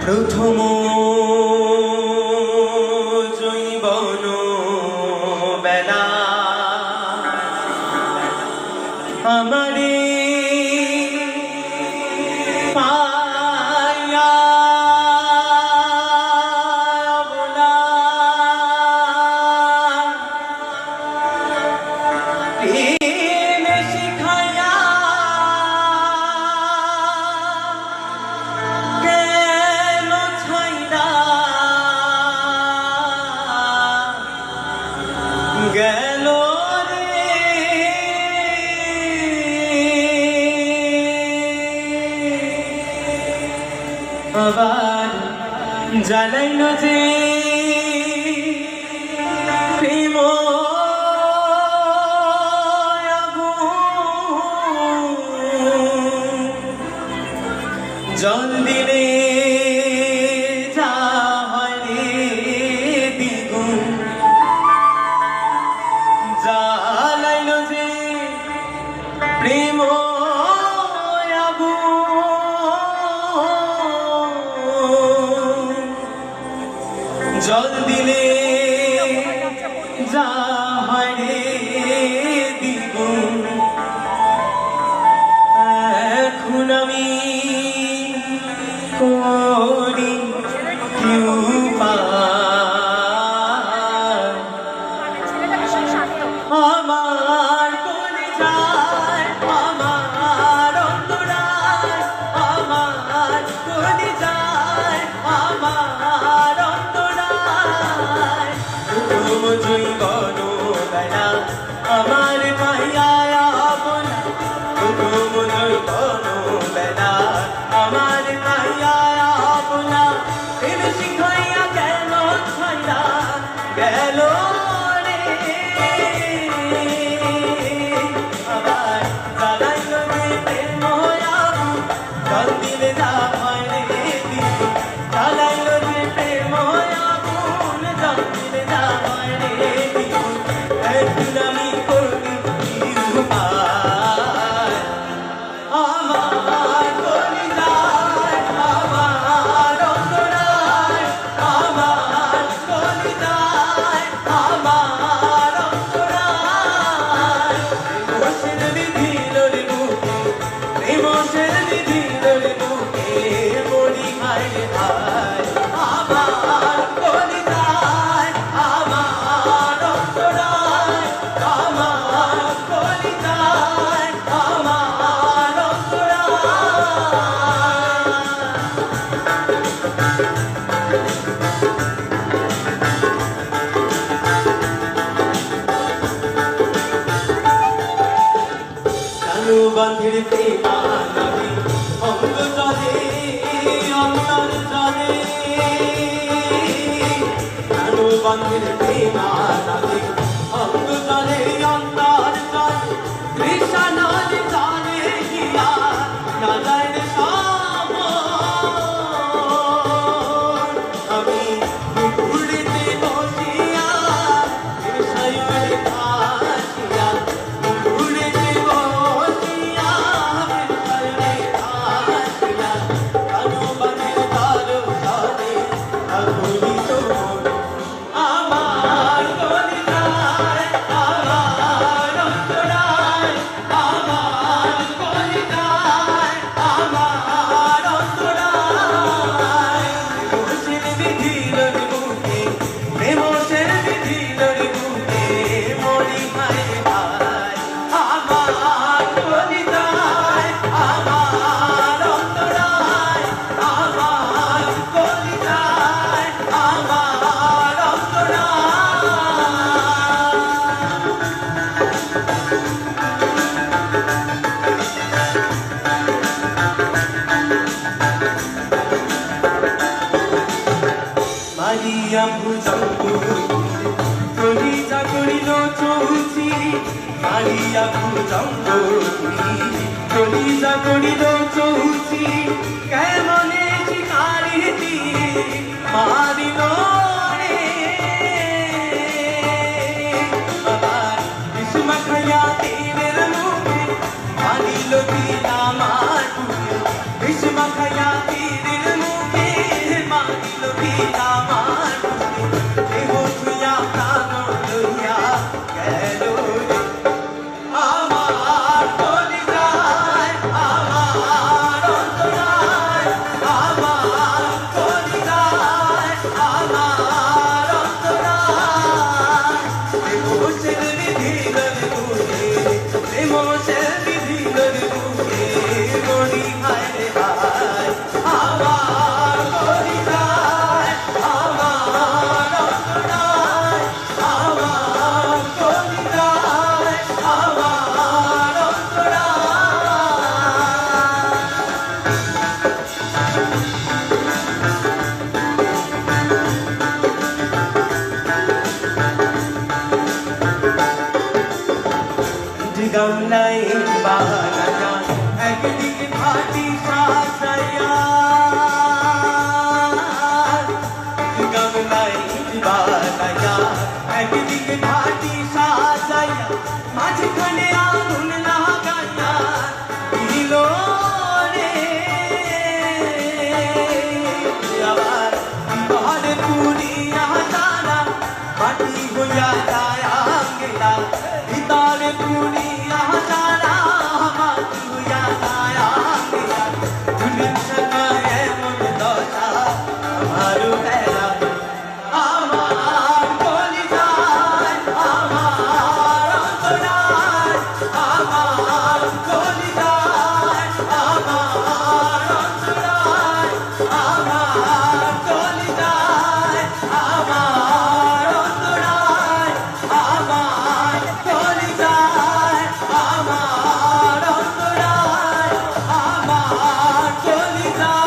প্রথম জৈবন বেলা আমারে পায়া বলা প্রেমে শিখায়া গেল ছাইরা গেল আবার জ্বালাইল যে প্রেম জল দিলে যা হয় রে দ্বিগুণ জ্বালাইল যে প্রেম জল দিলে যা হয় রে দ্বিগুণ এখন আমি করি কি উপায় আমার করে যায় আমার অন্তরায় আমার করে যায় আমার অন্তরায় প্রথম জৈবন বেলা আমার পাইয়া বলা প্রথম জৈবন বেলা আমার পাইয়া বলা প্রেম শিখাইয়া গেল ছাইরা গেল আবার জ্বালাইল যে প্রেম জল দিলে যা হয় রে দ্বিগুণ জ্বালাইল যে প্রেম আগুন জল দিলে যা হয় রে দ্বিগুণ এখন আমি করি কি উপায় আমার কলি যায় আমার অন্তরায় আমার কলি যায় আমার অন্তরায় প্রেমসের বিধিল রে বুকে প্রেমসের বিধিল রে বুকে মরি হায় রে হায় আমার কলি যায় আমার অন্তরায় আমার কলি যায় আমার অন্তরায় কানু বাঁধের প্রেমা নদী অঙ্গ চলে অন্তর চলে কানু বাঁধের প্রেমা নদী অঙ্গ চলে অন্তর চলে তৃষা নদী চলে গিয়া না যায় রে সামন আমি ঘুরিতে বসিয়া সায়রে ভাসিয়া ঘুরিতে বসিয়া সায়রে ভাসিয়া কানু বাঁধের তার চলে আগুলিত আমার কলি যায় আমার অন্তরায় আমার কলি যায় আমার অন্তরায় প্রেমসের বিধিল রে বুকে প্রেমসের বিধিল রে বুকে মরি হায় রে হায় আমার কলি যায় আমার অন্তরায় আমার কলি যায় আমার অন্তরায় মারিয়া ভুজঙ্গ কলিজা করিল চৌচি মারিয়া ভুজঙ্গ কলিজা করিল চৌচি কেমনে শিকারি মারিল রে আবার বিষ্মা খাইয়া তীরের মুখে মারিল কি আমার বুকে বিষ্মা খাইয়া তীরের মুখে দিন শাখায় এমন দশা আমারও বেলা আমার কলিজায় আমার অন্তরায় আমার কলিজায় আমার অন্তরায় আমার কলিজায় আমার অন্তরায় আমার কলিজায় আমার অন্তরায় আমার কলিজায়